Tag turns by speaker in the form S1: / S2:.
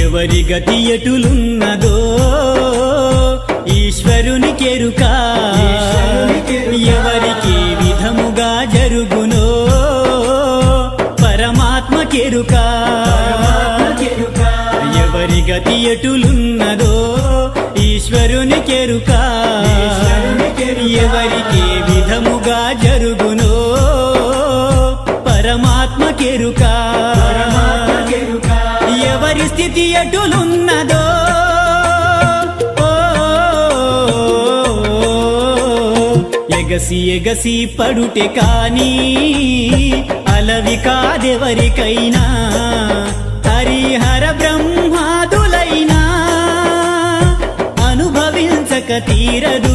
S1: ఎవరి గతి ఎటులున్నదో ఈశ్వరునికెరుక ఎవరికి విధముగా జరుగునో పరమాత్మకెరుక ఎవరి గతి ఎటులున్నదో ఈశ్వరునికెరుక ఎవరికి విధముగా జరుగునో పరమాత్మకెరుక ఎవరి స్థితి ఎటులున్నదో ఎగసి ఎగసి పడుటే కాని అలవి కాదెవరికైనా హరిహర బ్రహ్మాదులైనా అనుభవించక తీరదు